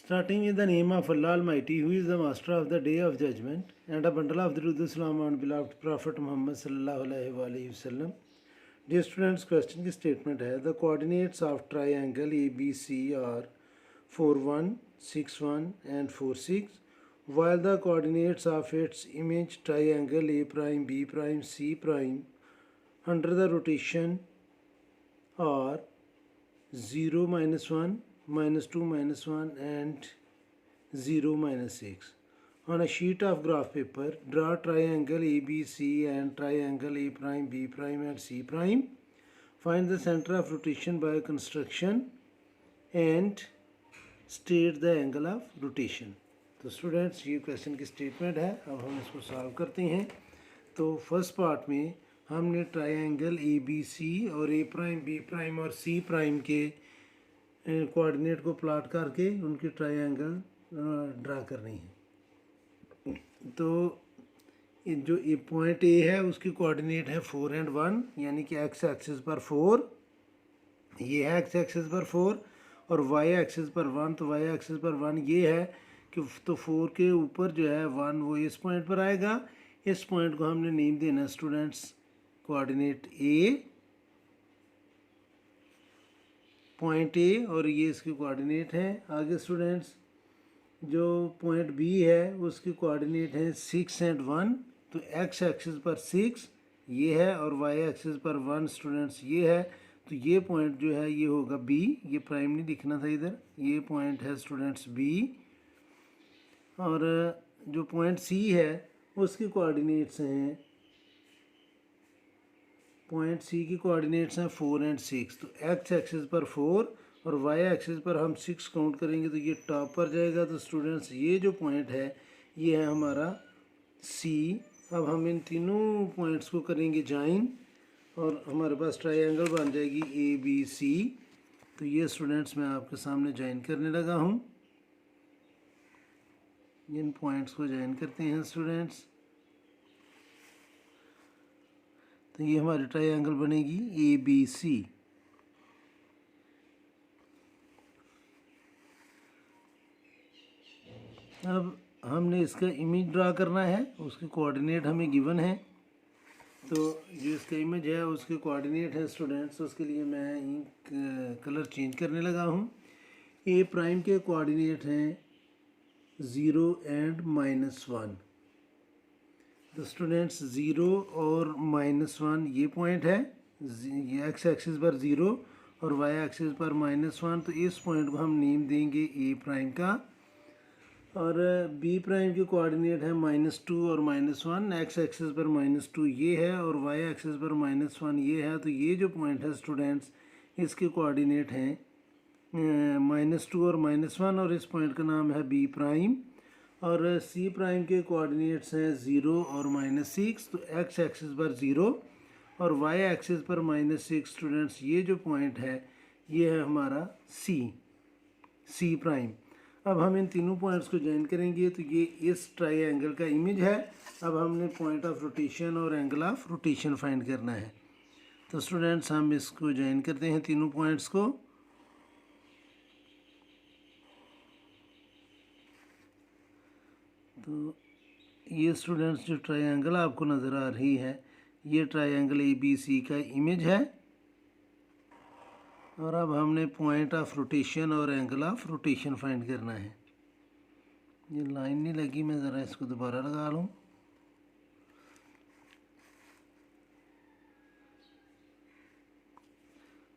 Starting in the name of Allah Almighty, who is the master of the day of judgment, and a bundle of the truth Islam on beloved Prophet Muhammad sallallahu alaihi wasallam. Dear students, question की statement है: the coordinates of triangle ABC are 4 1 6 1 and 4 6, while the coordinates of its image triangle A prime B prime C prime under the rotation are 0 minus 1 minus 2 minus 1 and 0 minus 6. On a sheet of graph paper, draw triangle ABC and triangle A prime B prime and C prime. Find the center of rotation by construction and state the angle of rotation. तो students, ये question की statement है. अब हम इसको solve करते हैं. तो फर्स्ट पार्ट में हमने ट्रायंगल ABC और A प्राइम B प्राइम और C प्राइम के कोऑर्डिनेट को प्लॉट करके उनकी ट्रायंगल ड्रा करनी है. तो जो ये पॉइंट ए है उसकी कोऑर्डिनेट है 4 और 1, यानी कि एक्स एक्सिस पर 4, ये है एक्स एक्सिस पर 4, और वाई एक्सिस पर 1. तो वाई एक्सिस पर 1 ये है कि तो 4 के ऊपर जो है 1 वो इस पॉइंट पर आएगा. इस पॉइंट को हमने नेम देना students coordinate A, point A, और ये इसकी कोऑर्डिनेट है. आगे स्टूडेंट्स जो पॉइंट बी है उसकी कोऑर्डिनेट है 6 और 1. तो एक्स एक्सिस पर 6 ये है और वाई एक्सिस पर 1 स्टूडेंट्स ये है. तो ये पॉइंट जो है ये होगा बी. ये प्राइम नहीं दिखना था इधर. ये पॉइंट है स्टूडेंट्स बी. और जो पॉइंट सी है उसकी कोऑर्डिनेट्स हैं, पॉइंट सी की कोऑर्डिनेट्स हैं 4 और 6. तो एक्स एक्सिस पर 4 और वाई एक्सिस पर हम 6 काउंट करेंगे तो ये टॉप पर जाएगा. तो स्टूडेंट्स ये जो पॉइंट है ये है हमारा सी. अब हम इन तीनों पॉइंट्स को करेंगे ज्वाइन और हमारे पास ट्रायंगल बन जाएगी ABC. तो ये स्टूडेंट्स मैं आपके सामने ज्वाइन करने लगा हूँ. इन पॉइंट्स को ज्वाइन करते हैं स्टूडेंट्स. तो ये हमारी ट्रायंगल बनेगी ABC. अब हमने इसका इमेज ड्रा करना है. उसके कोऑर्डिनेट हमें गिवन है. तो जो इसका इमेज है उसके कोऑर्डिनेट है स्टूडेंट्स. उसके लिए मैं इंक कलर चेंज करने लगा हूँ. ए प्राइम के कोऑर्डिनेट हैं 0 और -1. तो स्टूडेंट्स 0 और -1 ये पॉइंट है. ये एक्स एक्सिस पर 0 और वाई एक्सिस पर -1. तो इस पॉइंट को हम नेम देंगे ए प्राइम का. और बी प्राइम की कोऑर्डिनेट है -2 और -1. एक्स एक्सिस पर -2 ये है और वाई एक्सिस पर -1 ये है. तो ये जो पॉइंट है स्टूडेंट्स इसके कोऑर्डिनेट हैं -2 और -1, और इस पॉइंट का नाम है बी प्राइम. और सी प्राइम के कोऑर्डिनेट्स हैं 0 और -6. तो एक्स एक्सिस पर 0 और वाई एक्सिस पर -6 स्टूडेंट्स ये जो पॉइंट है ये है हमारा सी प्राइम. अब हम इन तीनों पॉइंट्स को ज्वाइन करेंगे तो ये इस ट्रायंगल का इमेज है. अब हमने पॉइंट ऑफ रोटेशन और एंगल ऑफ रोटेशन फाइंड करना है. तो स्टूडेंट्स हम इसको ज्वाइन करते हैं तीनों पॉइंट्स को. तो ये स्टूडेंट्स जो ट्रायंगल आपको नज़र आ रही है ये ट्रायंगल ABC का इमेज है. और अब हमने पॉइंट ऑफ रोटेशन और एंगल ऑफ रोटेशन फाइंड करना है. ये लाइन नहीं लगी, मैं ज़रा इसको दोबारा लगा लूँ.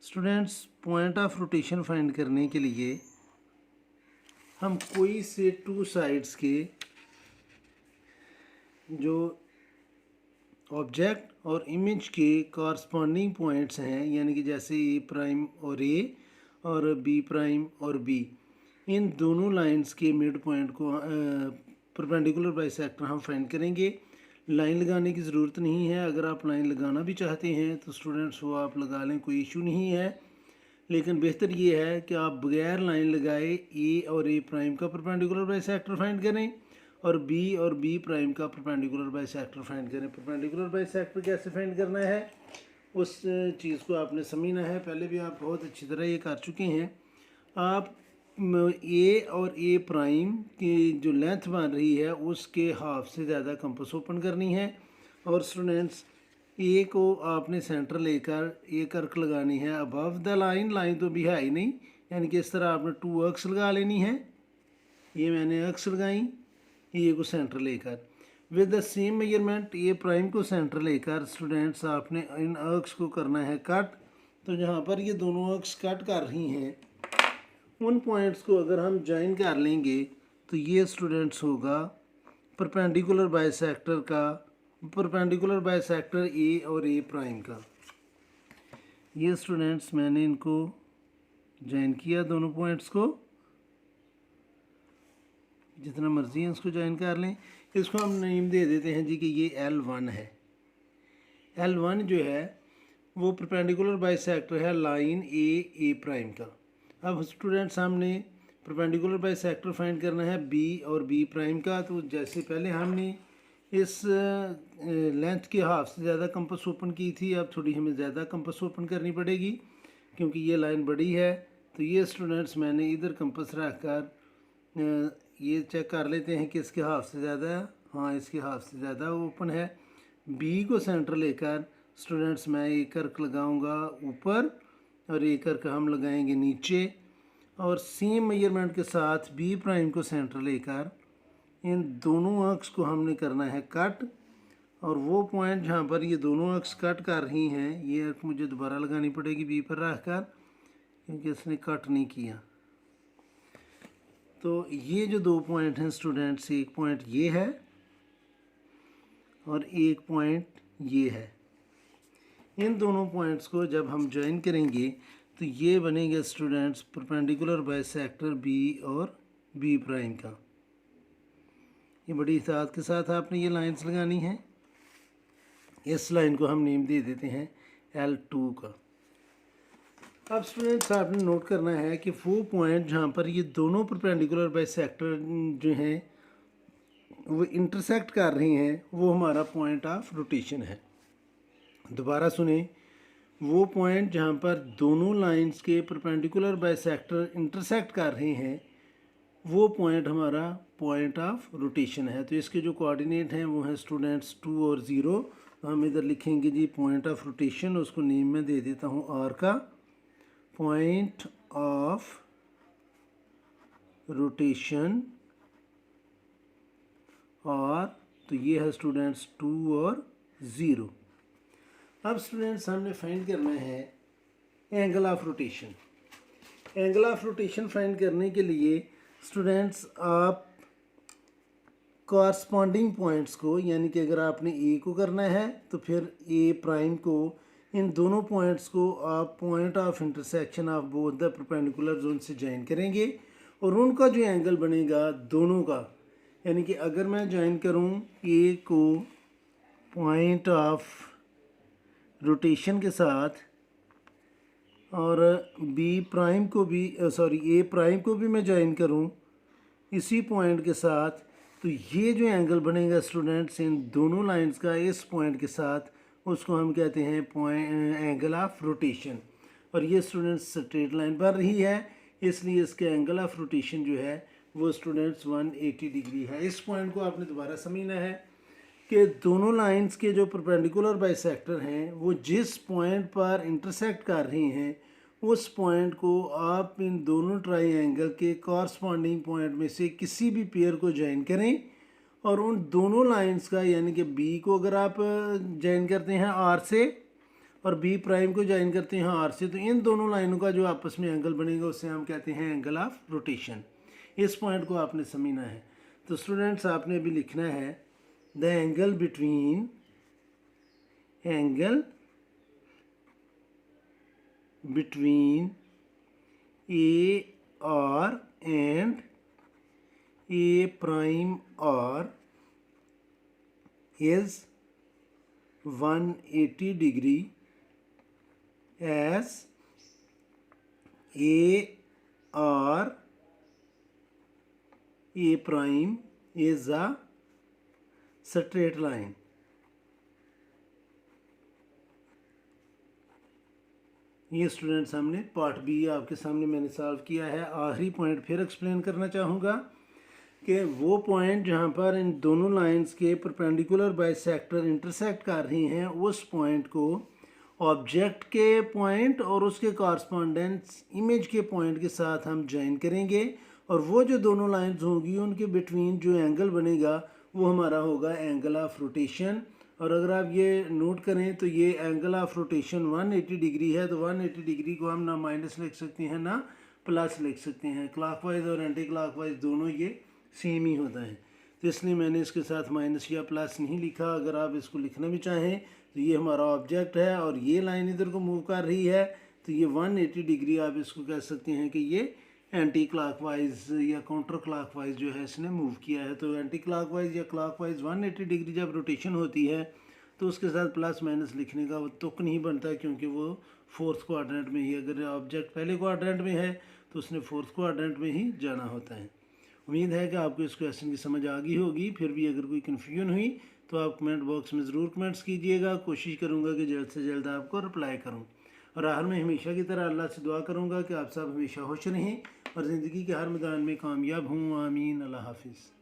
Students point of rotation find करने के लिए हम कोई से 2 साइड्स के जो ऑब्जेक्ट और इमेज के कॉरस्पॉन्डिंग पॉइंट्स हैं, यानी कि जैसे ए प्राइम और ए और बी प्राइम और बी, इन दोनों लाइंस के मिड पॉइंट को परपेंडिकुलर बाइसेक्टर हम फाइंड करेंगे. लाइन लगाने की ज़रूरत नहीं है. अगर आप लाइन लगाना भी चाहते हैं तो स्टूडेंट्स वो आप लगा लें, कोई इशू नहीं है. लेकिन बेहतर ये है कि आप बगैर लाइन लगाए ए और ए प्राइम का परपेंडिकुलर बाइसेक्टर फाइंड करें और बी और बी प्राइम का परपेंडिकुलर बाइसेक्टर फाइंड करें. परपेंडिकुलर बाइसेक्टर कैसे फाइंड करना है उस चीज़ को आपने समझना है. पहले भी आप बहुत अच्छी तरह ये कर चुके हैं. आप ए और ए प्राइम की जो लेंथ बन रही है उसके हाफ से ज़्यादा कंपास ओपन करनी है। और स्टूडेंट्स ए को आपने सेंटर लेकर एक अर्क लगानी है अबव द लाइन, लाइन तो भी है ही नहीं, यानी कि इस तरह आपने 2 अर्क्स लगा लेनी है। ये मैंने अर्क्स लगाई ए को सेंटर लेकर with the same measurement A prime को सेंटर लेकर स्टूडेंट्स आपने इन अर्क्स को करना है कट। तो जहाँ पर ये दोनों अर्क्स कट कर रही हैं उन पॉइंट्स को अगर हम ज्वाइन कर लेंगे तो ये स्टूडेंट्स होगा परपेंडिकुलर बाइसेक्टर का, परपेंडिकुलर बाइसेक्टर ए और ए प्राइम का। ये स्टूडेंट्स मैंने इनको ज्वाइन किया दोनों पॉइंट्स को, जितना मर्जी है उसको ज्वाइन कर लें। इसको हम नेम दे देते हैं जी कि ये L1 है। L1 जो है वो परपेंडिकुलर बाइसेक्टर है लाइन ए प्राइम का। अब स्टूडेंट्स हमने परपेंडिकुलर बाइसेक्टर फाइंड करना है बी और बी प्राइम का। तो जैसे पहले हमने इस लेंथ के हाफ से ज़्यादा कंपास ओपन की थी, अब थोड़ी हमें ज़्यादा कंपास ओपन करनी पड़ेगी क्योंकि ये लाइन बड़ी है। तो ये स्टूडेंट्स मैंने इधर कंपास रख कर ये चेक कर लेते हैं कि इसके हाफ से ज़्यादा है। हाँ, इसके हाफ से ज़्यादा ओपन है। बी को सेंटर लेकर स्टूडेंट्स मैं एक अर्क लगाऊंगा ऊपर और एक अर्क हम लगाएंगे नीचे, और सेम मेजरमेंट के साथ बी प्राइम को सेंटर लेकर इन दोनों अर्क्स को हमने करना है कट। और वो पॉइंट जहाँ पर ये दोनों अर्क्स कट कर रही हैं, ये अर्क मुझे दोबारा लगानी पड़ेगी बी पर रख कर क्योंकि इसने कट नहीं किया। तो ये जो 2 पॉइंट हैं स्टूडेंट्स, एक पॉइंट ये है और एक पॉइंट ये है। इन दोनों पॉइंट्स को जब हम ज्वाइन करेंगे तो ये बनेगा स्टूडेंट्स परपेंडिकुलर बाइसेक्टर बी और बी प्राइम का। ये बड़ी एहतियात के साथ आपने ये लाइंस लगानी हैं। इस लाइन को हम नेम दे देते हैं L2 का। अब स्टूडेंट्स आपने नोट करना है कि वो पॉइंट जहाँ पर ये दोनों परपेंडिकुलर बाइसेक्टर जो हैं वो इंटरसेक्ट कर रही हैं वो हमारा पॉइंट ऑफ रोटेशन है। दोबारा सुने, वो पॉइंट जहाँ पर दोनों लाइंस के परपेंडिकुलर बाइसेक्टर इंटरसेक्ट कर रहे हैं वो पॉइंट हमारा पॉइंट ऑफ रोटेशन है। तो इसके जो कोऑर्डिनेट हैं वो हैं स्टूडेंट्स 2 और 0। तो हम इधर लिखेंगे जी पॉइंट ऑफ रोटेशन, उसको नेम में दे देता हूँ R का, पॉइंट ऑफ रोटेशन और तो ये है स्टूडेंट्स 2 और 0। अब स्टूडेंट्स हमने फाइंड करना है angle of rotation. Angle of rotation find करने के लिए स्टूडेंट्स आप कॉरस्पॉन्डिंग पॉइंट्स को, यानी कि अगर आपने ए को करना है तो फिर ए प्राइम को, इन दोनों पॉइंट्स को आप point of intersection of both the perpendicular zone से ज्वाइन करेंगे और उनका जो एंगल बनेगा दोनों का, यानी कि अगर मैं ज्वाइन करूं ए को पॉइंट ऑफ रोटेशन के साथ और बी प्राइम को भी ए प्राइम को भी मैं ज्वाइन करूं इसी पॉइंट के साथ, तो ये जो एंगल बनेगा स्टूडेंट्स इन दोनों लाइंस का इस पॉइंट के साथ, उसको हम कहते हैं एंगल ऑफ रोटेशन। और ये स्टूडेंट्स स्ट्रेट लाइन बन रही है, इसलिए इसके एंगल ऑफ रोटेशन जो है वो स्टूडेंट्स 180 डिग्री है। इस पॉइंट को आपने दोबारा समझना है कि दोनों लाइंस के जो परपेंडिकुलर बाइसेक्टर हैं वो जिस पॉइंट पर इंटरसेक्ट कर रही हैं उस पॉइंट को आप इन दोनों ट्राइएंगल के कॉरस्पॉन्डिंग पॉइंट में से किसी भी पेयर को ज्वाइन करें और उन दोनों लाइंस का, यानी कि बी को अगर आप ज्वाइन करते हैं आर से और बी प्राइम को ज्वाइन करते हैं आर से, तो इन दोनों लाइनों का जो आपस में एंगल बनेगा उसे हम कहते हैं एंगल ऑफ रोटेशन। इस पॉइंट को आपने समझना है। तो स्टूडेंट्स आपने अभी लिखना है the angle between A R and A prime R is 180 degree as AR A prime is a straight line. ये स्टूडेंट्स हमने पार्ट बी आपके सामने मैंने सॉल्व किया है। आखिरी पॉइंट फिर एक्सप्लेन करना चाहूँगा कि वो पॉइंट जहाँ पर इन दोनों लाइंस के परपेंडिकुलर बाइसेक्टर इंटरसेक्ट कर रही हैं, उस पॉइंट को ऑब्जेक्ट के पॉइंट और उसके कॉरस्पॉन्डेंस इमेज के पॉइंट के साथ हम ज्वाइन करेंगे, और वो जो दोनों लाइंस होंगी उनके बिटवीन जो एंगल बनेगा वो हमारा होगा एंगल ऑफ रोटेशन। और अगर आप ये नोट करें तो ये एंगल ऑफ रोटेशन 180 डिग्री है, तो 180 डिग्री को हम ना माइनस लिख सकते हैं ना प्लस लिख सकते हैं। क्लॉकवाइज और एंटी क्लॉकवाइज दोनों ये सेम ही होता है, तो इसलिए मैंने इसके साथ माइनस या प्लस नहीं लिखा। अगर आप इसको लिखना भी चाहें तो ये हमारा ऑब्जेक्ट है और ये लाइन इधर को मूव कर रही है, तो ये 180 डिग्री आप इसको कह सकते हैं कि ये एंटी क्लॉकवाइज या काउंटर क्लॉकवाइज जो है इसने मूव किया है। तो एंटी क्लॉकवाइज या क्लॉकवाइज 180 डिग्री जब रोटेशन होती है तो उसके साथ प्लस माइनस लिखने का वो तुक नहीं बनता, क्योंकि वो फोर्थ क्वाड्रेंट में ही, अगर ऑब्जेक्ट पहले क्वाड्रेंट में है तो उसने फोर्थ क्वाड्रेंट में ही जाना होता है। उम्मीद है कि आपको इस क्वेश्चन की समझ आ गई होगी। फिर भी अगर कोई कन्फ्यूजन हुई तो आप कमेंट बॉक्स में ज़रूर कमेंट्स कीजिएगा। कोशिश करूँगा कि जल्द से जल्द आपको रिप्लाई करूँ। और आखिर में हमेशा की तरह अल्लाह से दुआ करूँगा कि आप सब हमेशा खुश रहें और ज़िंदगी के हर मैदान में कामयाब हों। आमीन। अल्लाह हाफिज़।